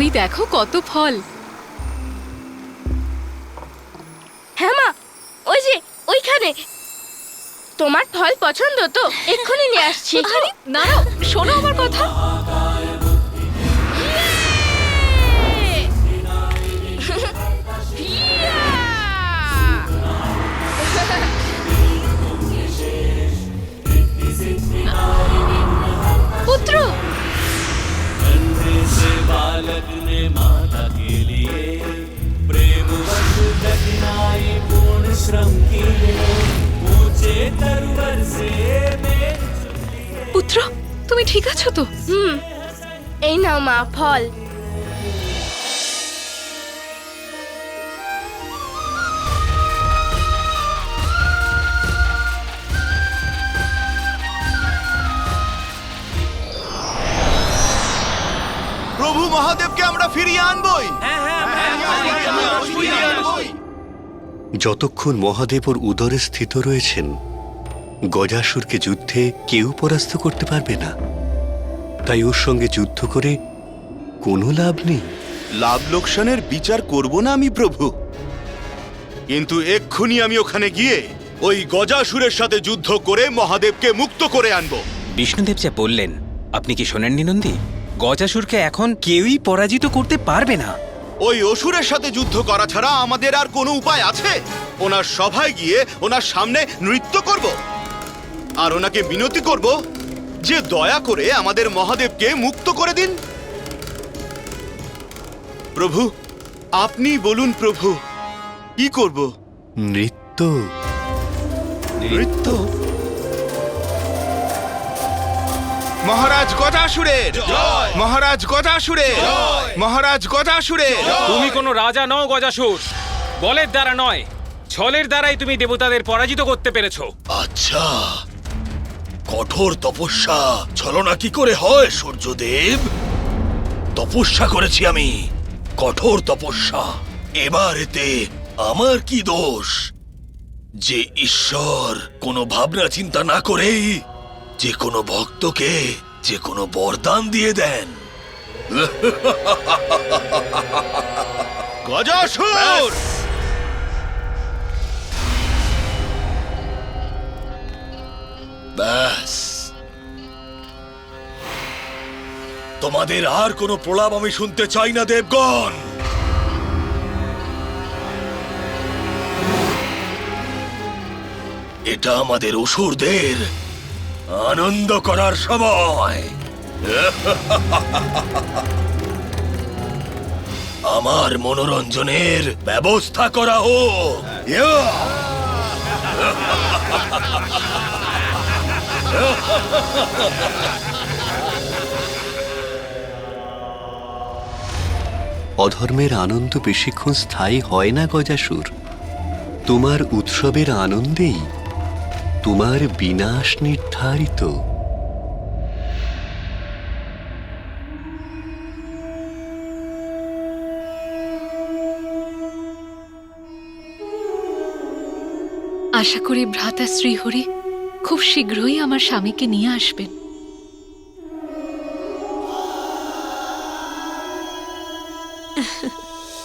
ওই দেখো কত ফল। হ্যাঁ মা, ওই যে ওইখানে। তোমার ফল পছন্দ তো? এক্ষুনি নিয়ে আসছি। আরে দাঁড়াও, শোনো আমার কথা। পুত্র, बालक ने माता के लिए प्रेमवश कठिनाई पूर्ण श्रम किए ऊंचे तरवर से পুত্র, তুমি ঠিক আছো তো? এই নাও মা ফল। প্রভু মহাদেবকে আমরা ফিরিয়ে আনবই। যতক্ষণ মহাদেব ওর উদরে স্থিত রয়েছেন, গজাসুরকে যুদ্ধে কেউ পরাস্ত করতে পারবে না। তাই ওর সঙ্গে যুদ্ধ করে কোনো লাভ নেই। লাভ লোকসানের বিচার করব না আমি প্রভু, কিন্তু এক্ষুনি আমি ওখানে গিয়ে ওই গজাসুরের সাথে যুদ্ধ করে মহাদেবকে মুক্ত করে আনবো। বিষ্ণুদেব যা বললেন আপনি কি শোনেননি নন্দী? গজাসুরকে এখন কেউই পরাজিত করতে পারবে না। ওই অসুরের সাথে যুদ্ধ করা ছাড়া আমাদের আর কোনো উপায় আছে? ওনার সভায় গিয়ে ওনার সামনে নৃত্য করব আর ওনাকে বিনতি করব যে দয়া করে আমাদের মহাদেবকে মুক্ত করে দিন। প্রভু, আপনি বলুন প্রভু, কি করব? নৃত্য। নৃত্য? মহারাজ গজাসুরের জয়! মহারাজ গজাসুরের জয়! মহারাজ গজাসুরের জয়! তুমি কোনো রাজা নও গজাসুর। বলের দ্বারা নয়, ছলের দ্বারাই তুমি দেবতাদের পরাজিত করতে পেরেছো। আচ্ছা, কঠোর তপস্যা ছলনা কি করে হয় সূর্যদেব? তপস্যা করেছি আমি, কঠোর তপস্যা। এবার এতে আমার কি দোষ যে ঈশ্বর কোনো ভাবনা চিন্তা না করেই যে কোনো ভক্তকে যে কোনো বরদান দিয়ে দেন। গজাসুর! ব্যাস, তোমাদের আর কোনো প্রলাপ আমি শুনতে চাই না দেবগণ। এটা আমাদের অসুরদের আনন্দ করার সময়। আমার মনোরঞ্জনের ব্যবস্থা করা হোক। অধর্মের আনন্দ বেশিক্ষণ স্থায়ী হয় না গজাসুর। তোমার উৎসবের আনন্দেই তোমার বিনাশ নির্ধারিত। আশা করি ভ্রাতা শ্রীহরি খুব শীঘ্রই আমার স্বামীকে নিয়ে আসবেন।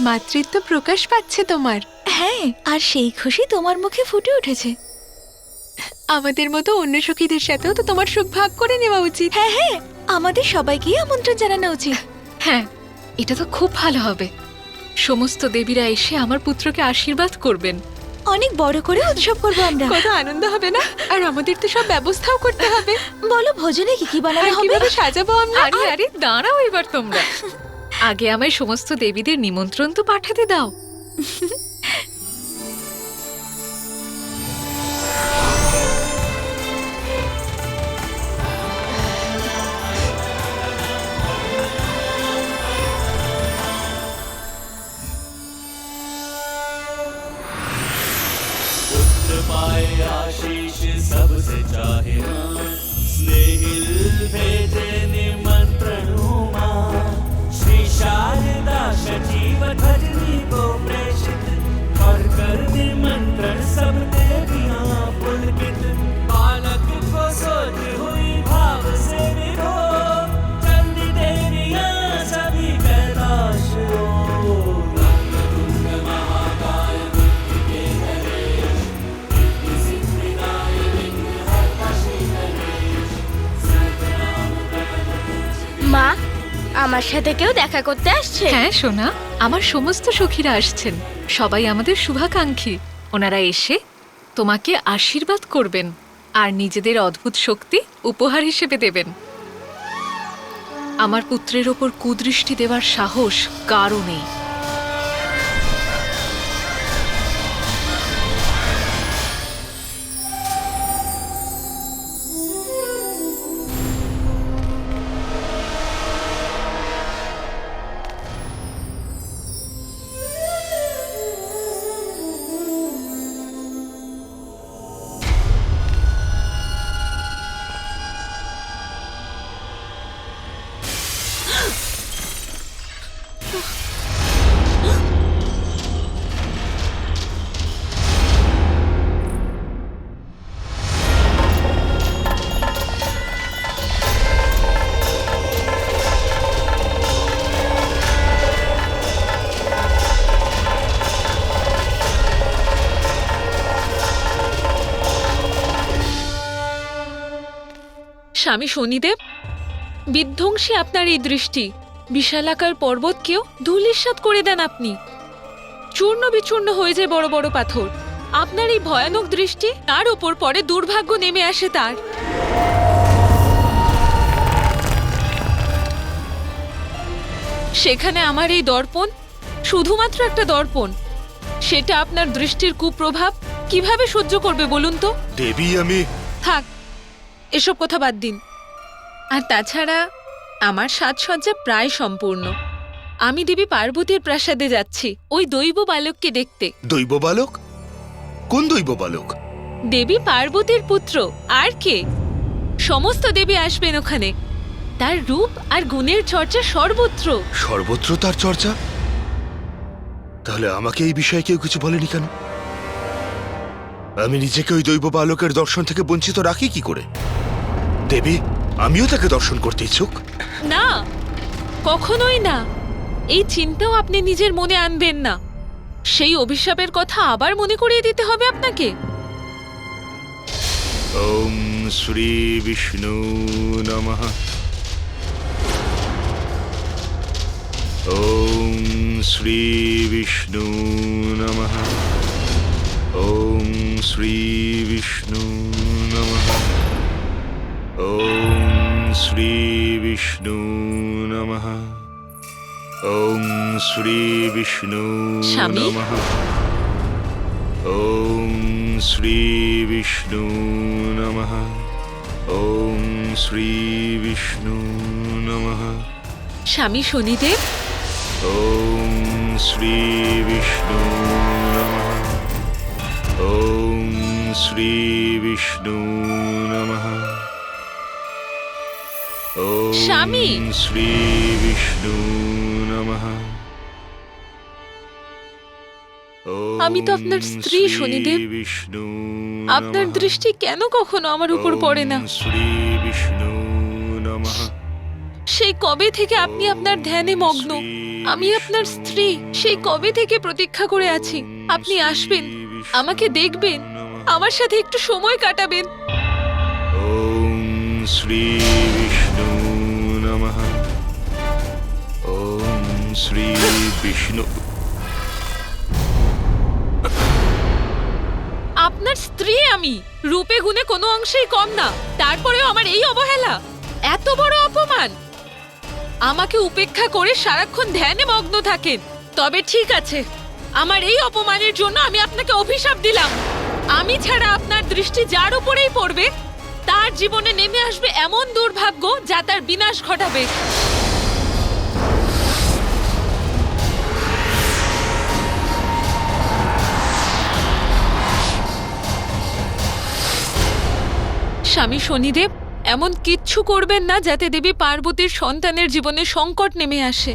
মাতৃত্ব প্রকাশ পাচ্ছে তোমার। হ্যাঁ, আর সেই খুশি তোমার মুখে ফুটে উঠেছে। আমাদের মতো অন্য সখীদের সাথেও তো তোমার সুখ ভাগ করে নেওয়া উচিত। হ্যাঁ হ্যাঁ, আমাদের সবাইকে আমন্ত্রণ জানানো উচিত। হ্যাঁ, এটা তো খুব ভালো হবে। সমস্ত দেবীরা এসে আমার পুত্রকে আশীর্বাদ করবেন। অনেক বড় করে উৎসব করবো আমরা। কত আনন্দ হবে না? আর আমাদের তো সব ব্যবস্থাও করতে হবে। বলো, ভোজনে কি কি বানানো হবে? কিভাবে সাজাবো আমরা? আরে আরে দাঁড়াও এবার তোমরা। আগে আমায় সমস্ত দেবীদের নিমন্ত্রণ তো পাঠাতে দাও। पाए आशीष सबसे चाहे स्नेहिल भेजे निमंत्रण श्री शारदा सजीव भजनी को प्रेषित और कर निमंत्रण सब देवियां पुलकित बालक को सोच हुई भाव से विभोर चंद देवियां सभी कैलाश আমার সাথে কেউ দেখা করতে আসছে? হ্যাঁ সোনা, আমার সমস্ত সখীরা আসছেন। সবাই আমাদের শুভাকাঙ্ক্ষী। ওনারা এসে তোমাকে আশীর্বাদ করবেন আর নিজেদের অদ্ভুত শক্তি উপহার হিসেবে দেবেন। আমার পুত্রের ওপর কুদৃষ্টি দেওয়ার সাহস কারও নেই। স্বামী শনিদেব, বিধ্বংসী আপনার এই দৃষ্টি। বিশালাকার পর্বতকেও ধূলিসাৎ করে দেন আপনি। চূর্ণ বিচূর্ণ হয়ে যায় বড় বড় পাথর। আপনার এই ভয়ানক দৃষ্টি, তার ওপর পরে দুর্ভাগ্য নেমে আসে তার। সেখানে আমার এই দর্পণ শুধুমাত্র একটা দর্পণ। সেটা আপনার দৃষ্টির কুপ্রভাব কিভাবে সহ্য করবে বলুন তো? দেবী, আমি থাক, এসব কথা বাদ দিন। আর তাছাড়া আমার সাজসজ্জা প্রায় সম্পূর্ণ। আমি দেবী পার্বতীর প্রাসাদে যাচ্ছি ওই দৈব বালককে দেখতে। দৈব বালক? কোন দৈব বালক? দেবী পার্বতীর পুত্র, আর কে? সমস্ত দেবী আসবেন ওখানে। তার রূপ আর গুণের চর্চা সর্বত্র। সর্বত্র তার চর্চা? তাহলে আমাকে এই বিষয়ে কেউ কিছু বলেনি কেন? আমি নিজেকে ওই দৈব বালকের দর্শন থেকে বঞ্চিত রাখি কি করে? দেবী, আমিও তাকে দর্শন করতে ইচ্ছুক। না, কখনোই না। এই চিন্তাও আপনি নিজের মনে আনবেন না। সেই অভিশাপের কথা আবার মনে করিয়ে দিতে হবে আপনাকে। ওম শ্রী বিষ্ণু নমঃ। ওম শ্রী বিষ্ণু নমঃ। ওম শ্রী বিষ্ণু নমঃ। ওম শ্রী বিষ্ণু নমঃ। ওম শ্রী বিষ্ণু স্বামী? নমঃ। ওম শ্রী বিষ্ণু নমঃ। ওম শ্রী বিষ্ণু নমঃ। স্বামী শনিদেব, ওম শ্রী বিষ্ণু নমঃ। ওম শ্রী বিষ্ণু নমঃ। ওম স্বামী? শ্রী বিষ্ণু নমঃ। আমি তো আপনার স্ত্রী শনিদেব। বিষ্ণু আপনার দৃষ্টি কেন কখনো আমার উপর পড়ে না? শ্রী বিষ্ণু নমঃ। সেই কবে থেকে আপনি আপনার ধ্যানে মগ্ন। আমি আপনার স্ত্রী, সেই কবে থেকে প্রতীক্ষা করে আছি। আপনি আসবেন, আমাকে দেখবেন, আমার সাথে একটু সময় কাটাবেন। ওম শ্রী বিষ্ণু নমঃ। ওম শ্রী বিষ্ণু। আপনার স্ত্রী আমি, রূপে গুণে কোনো অংশেই কম না। তারপরেও আমার এই অবহেলা, এত বড় অপমান। আমাকে উপেক্ষা করে সারাক্ষণ ধ্যানে মগ্ন থাকেন। তবে ঠিক আছে, আমার এই অপমানের জন্য আমি আপনাকে অভিশাপ দিলাম। আমি ছাড়া আপনার দৃষ্টি যার উপরেই পড়বে, তার জীবনে নেমে আসবে এমন দুর্ভাগ্য যা তার বিনাশ ঘটাবে। স্বামী শনিদেব, এমন কিচ্ছু করবেন না যাতে দেবী পার্বতীর সন্তানের জীবনে সংকট নেমে আসে।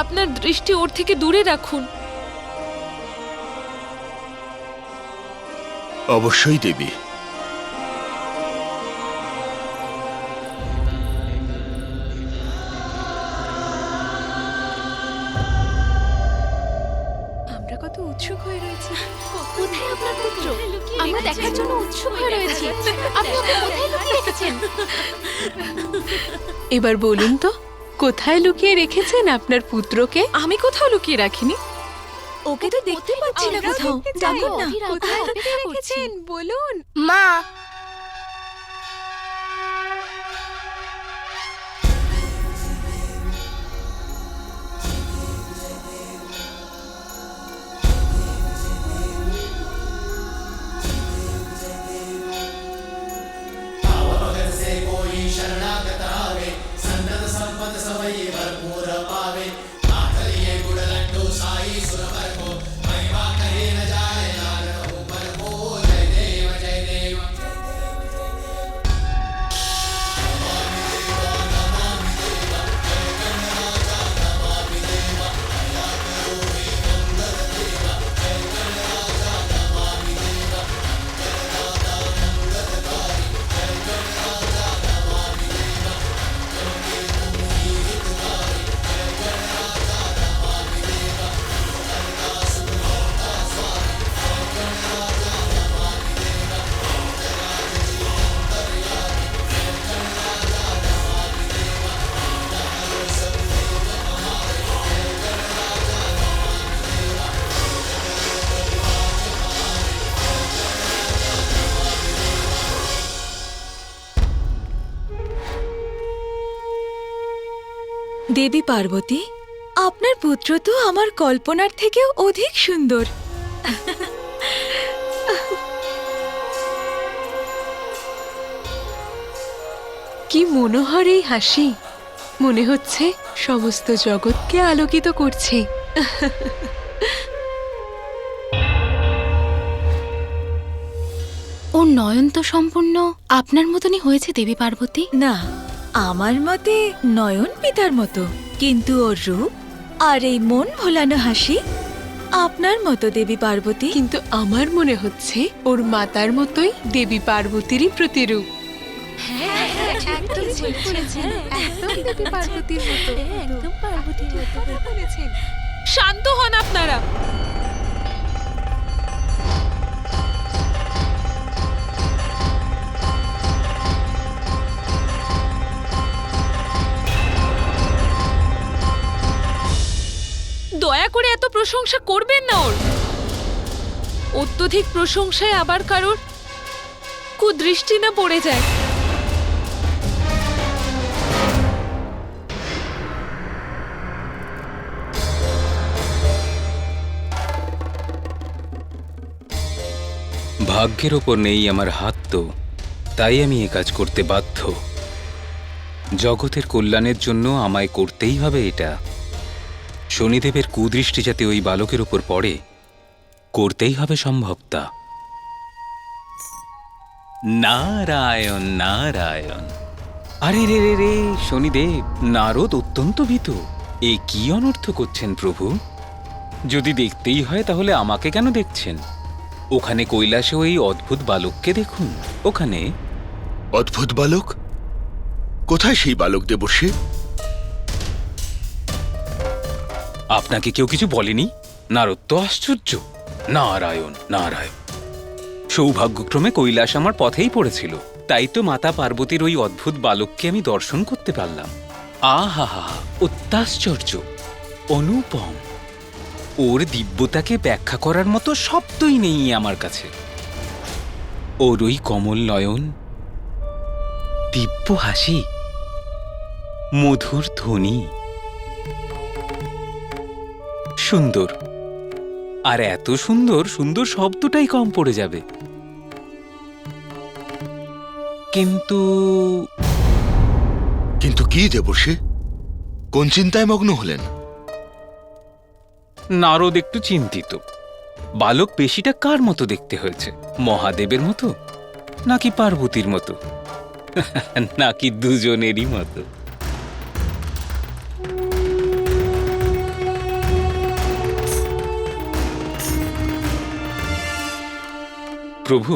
আপনার দৃষ্টি ওর থেকে দূরে রাখুন। অবশ্যই দেবী। আমরা কত উৎসুক হয়ে রয়েছি। কোথায় আপনার পুত্র? আমরা দেখার জন্য উৎসুক হয়ে রয়েছি। আপনি ওকে কোথায় লুকিয়ে রেখেছেন? এবার বলুন তো, কোথায় লুকিয়ে রেখেছেন আপনার পুত্রকে? আমি কোথাও লুকিয়ে রাখিনি। ওকে তো দেখতে পাচ্ছি না কোথাও। ডাকুন না। কোথায় লুকিয়ে রেখেছেন বলুন। মা, দেবী পার্বতী, আপনার পুত্র তো আমার কল্পনার থেকেও অধিক সুন্দর। কি মনোহর এই হাসি! মনে হচ্ছে সমস্ত জগৎকে আলোকিত করছে। ওর নয়ন তো সম্পূর্ণ আপনার মতনই হয়েছে দেবী পার্বতী। না, আমার মতে নয়ন পিতার মতো, কিন্তু ওর রূপ আর এই মন ভোলানো হাসি আপনার মতো দেবী পার্বতী। কিন্তু আমার মনে হচ্ছে ওর মাতার মতোই দেবী পার্বতীরই প্রতিরূপ। শান্ত হন আপনারা। দয়া করে এত প্রশংসা করবেন না ওর। অত্যধিক প্রশংসায় আবার কারোর কুদৃষ্টি না পড়ে যায়। ভাগ্যের ওপর নেই আমার হাত, তো তাই আমি এ কাজ করতে বাধ্য। জগতের কল্যাণের জন্য আমায় করতেই হবে এটা। শনিদেবের কুদৃষ্টি যাতে ওই বালকের উপর পড়ে, করতেই হবে সম্ভব তা। নারায়ণ নারায়ণ। আরে রে রে রে শনিদেব, নারদ অত্যন্ত ভীত। এ কি অনর্থ করছেন প্রভু? যদি দেখতেই হয় তাহলে আমাকে কেন দেখছেন? ওখানে কৈলাসে ওই অদ্ভুত বালককে দেখুন। ওখানে। অদ্ভুত বালক? কোথায় সেই বালক দেবর্ষী? আপনাকে কেউ কিছু বলেনি? নারদ তো আশ্চর্য। নারায়ণ নারায়ণ। সৌভাগ্যক্রমে কৈলাস আমার পথেই পড়েছিল, তাই তো মাতা পার্বতীর ওই অদ্ভুত বালককে আমি দর্শন করতে পারলাম। আহা হা, অত্যাশ্চর্য, অনুপম। ওর দিব্যতাকে ব্যাখ্যা করার মতো শব্দই নেই আমার কাছে। ওর ওই কমল নয়ন, দিব্য হাসি, মধুর ধ্বনি, সুন্দর। আর এত সুন্দর, সুন্দর শব্দটাই কম পড়ে যাবে। কিন্তু কিন্তু কি দেবর্ষী? কোন চিন্তায় মগ্ন হলেন? নারদ একটু চিন্তিত। বালক পেশিটা কার মতো দেখতে হয়েছে? মহাদেবের মতো, নাকি পার্বতীর মতো, নাকি দুজনেরই মতো? প্রভু,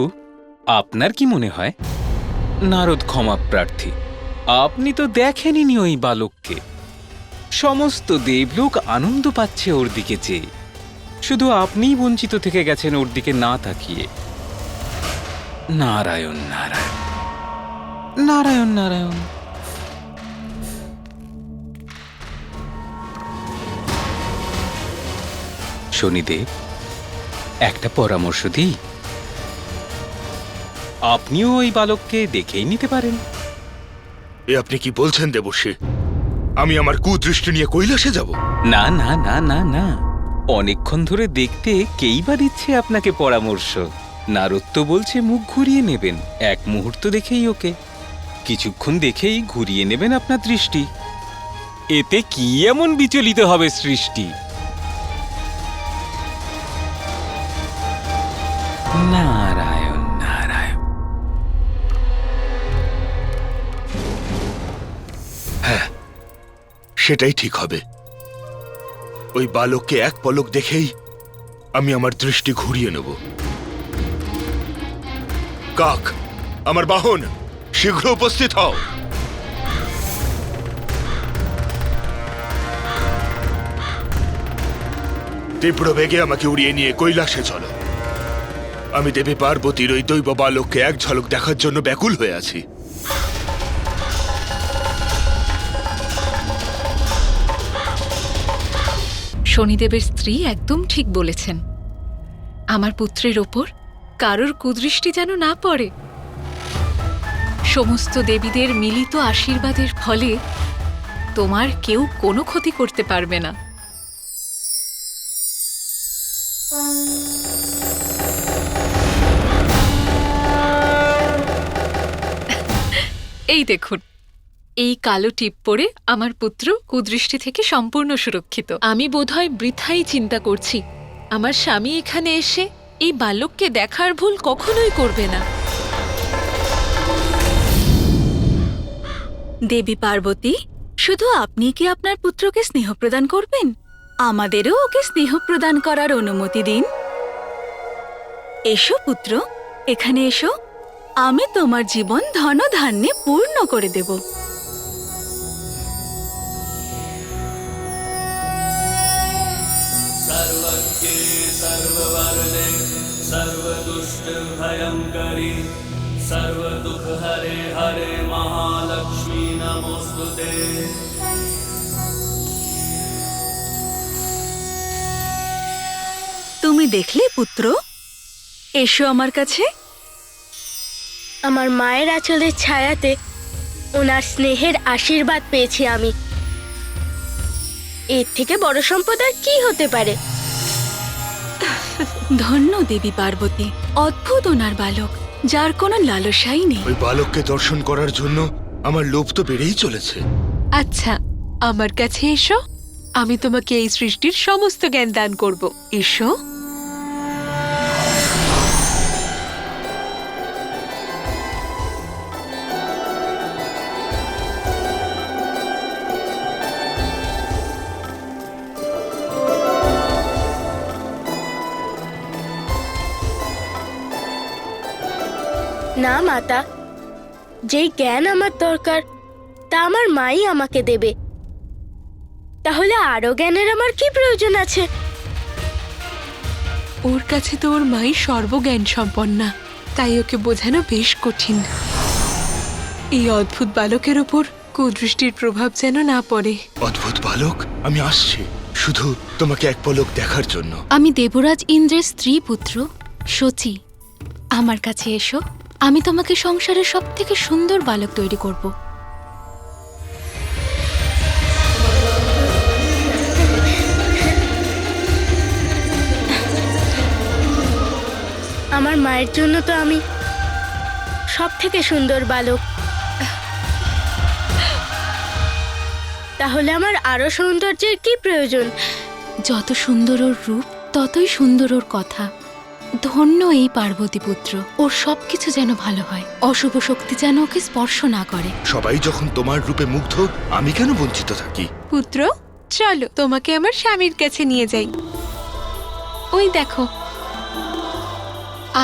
আপনার কি মনে হয়? নারদ ক্ষমা প্রার্থী। আপনি তো দেখেননি ওই বালককে। সমস্ত দেবলোক আনন্দ পাচ্ছে ওর দিকে চেয়ে, শুধু আপনিই বঞ্চিত থেকে গেছেন ওর দিকে না তাকিয়ে। নারায়ণ নারায়ণ নারায়ণ নারায়ণ। শনিদেব, একটা পরামর্শ দিই, আপনিও ওই বালককে দেখেই নিতে পারেন। এ আপনি কি বলছেন দেবর্ষী? আমি আমার কুদৃষ্টি নিয়ে কৈলাসে যাব? না না না না না, অনেকক্ষণ ধরে দেখতে কেই বা দিচ্ছে আপনাকে পরামর্শ। নারদ তো বলছে মুখ ঘুরিয়ে নেবেন, এক মুহূর্ত দেখেই ওকে, কিছুক্ষণ দেখেই ঘুরিয়ে নেবেন আপনার দৃষ্টি। এতে কি এমন বিচলিত হবে সৃষ্টি? নারায়ণ নারায়ণ। সেটাই ঠিক হবে। ওই বালককে এক পলক দেখেই আমি আমার দৃষ্টি ঘুরিয়ে নেব। কাক, আমার বাহন, শীঘ্র উপস্থিত হও। তীব্র বেগে আমাকে উড়িয়ে নিয়ে কৈলাসে চলো। আমি দেবী পার্বতীর ওই দৈব বালককে এক ঝলক দেখার জন্য ব্যাকুল হয়ে আছি। শনিদেবের স্ত্রী একদম ঠিক বলেছেন। আমার পুত্রের ওপর কারোর কুদৃষ্টি যেন না পড়ে। সমস্ত দেবীদের মিলিত আশীর্বাদের ফলে তোমার কেউ কোনো ক্ষতি করতে পারবে না। এই দেখুন, এই কালো টিপ পরে আমার পুত্র কুদৃষ্টি থেকে সম্পূর্ণ সুরক্ষিত। আমি বোধহয় বৃথাই চিন্তা করছি। আমার স্বামী এখানে এসে এই বালককে দেখার ভুল কখনোই করবে না। দেবী পার্বতী, শুধু আপনি কি আপনার পুত্রকে স্নেহ প্রদান করবেন? আমাদেরও ওকে স্নেহ প্রদান করার অনুমতি দিন। এসো পুত্র, এখানে এসো। আমি তোমার জীবন ধন ধান্যে পূর্ণ করে দেব। सर्वज्ञे सर्ववरदे सर्वदुष्टभयङ्करी सर्वदुःखहरे हरे महालक्ष्मी नमोस्तुते। তুমি দেখলে পুত্র? এসো আমার কাছে। আমার মায়ের আঁচলের ছায়াতে ওনার স্নেহের আশীর্বাদ পেয়েছি আমি। এর থেকে বড় সম্পদ আর কি হতে পারে? ধন্য দেবী পার্বতী, অদ্ভুত ওনার বালক, যার কোনো লালসাই নেই। ওই বালককে দর্শন করার জন্য আমার লোভ তো বেড়েই চলেছে। আচ্ছা, আমার কাছে এসো, আমি তোমাকে এই সৃষ্টির সমস্ত জ্ঞান দান করব। এসো। না মাতা, যেই জ্ঞান আমার দরকার তা আমার মাই আমাকে দেবে। তাহলে আরো জ্ঞানের আমার কি প্রয়োজন আছে? ওর কাছে তো ওর মাই সর্বজ্ঞান সম্পন্না, তাই ওকে বোঝানো বেশ কঠিন। এই অদ্ভুত বালকের ওপর কুদৃষ্টির প্রভাব যেন না পড়ে। অদ্ভুত বালক, আমি আসছি শুধু তোমাকে এক পলক দেখার জন্য। আমি দেবরাজ ইন্দ্রের স্ত্রী পুত্র শচী। আমার কাছে এসো, আমি তোমাকে সংসারের সবথেকে সুন্দর বালক তৈরি করব। আমার মায়ের জন্য তো আমি সব থেকে সুন্দর বালক। তাহলে আমার আরো সৌন্দর্যের কি প্রয়োজন? যত সুন্দর ওর রূপ, ততই সুন্দর ওর কথা। ধন্য এই পার্বতী পুত্র, ওর সবকিছু যেন ভালো হয়, অশুভ শক্তি যেন ওকে স্পর্শ না করে। সবাই যখন তোমার রূপে মুগ্ধ, আমি কেন বঞ্চিত থাকি? পুত্র, চলো তোমাকে আমার স্বামীর কাছে নিয়ে যাই। ওই দেখো,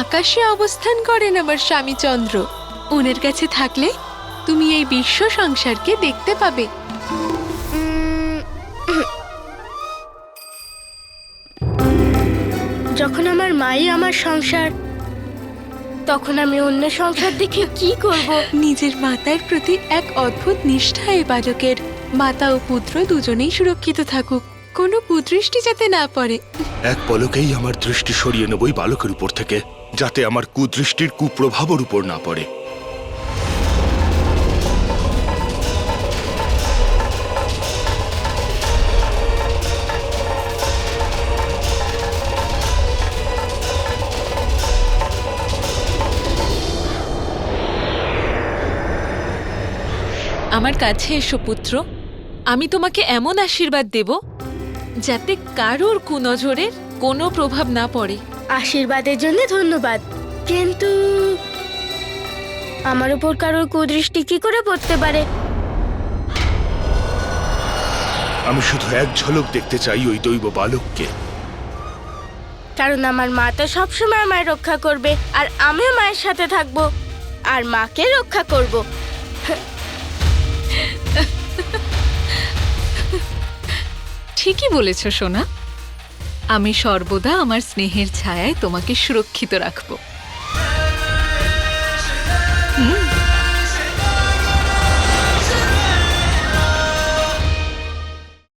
আকাশে অবস্থান করেন আমার স্বামী চন্দ্র। ওনার কাছে থাকলে তুমি এই বিশ্ব সংসারকে দেখতে পাবে। যখন আমার মাই আমার সংসার, তখন আমি অন্য সংসার দেখে কি করব? নিজের মাতার প্রতি এক অদ্ভুত নিষ্ঠা এই বালকের। মাতা ও পুত্র দুজনেই সুরক্ষিত থাকুক। কোনো কুদৃষ্টি যাতে না পড়ে। এক পলকেই আমার দৃষ্টি সরিয়ে নেবই বালকের উপর থেকে, যাতে আমার কুদৃষ্টির কুপ্রভাবের উপর না পড়ে। আমার কাছে এসো পুত্র, আমি তোমাকে এমন আশীর্বাদ দেব যাতে কারোর কুনজরের কোনো প্রভাব না পড়ে। আশীর্বাদের জন্য ধন্যবাদ, কিন্তু আমার উপর কারোর কুদৃষ্টি কি করে পড়তে পারে? আমি শুধু এক ঝলক দেখতে চাই ওই দৈব বালককে। কারণ আমার মা তো সবসময় আমায় রক্ষা করবে, আর আমিও মায়ের সাথে থাকবো আর মাকে রক্ষা করব। ঠিকই বলেছ সোনা। আমি সর্বদা আমার স্নেহের ছায়ায় তোমাকে সুরক্ষিত রাখবো।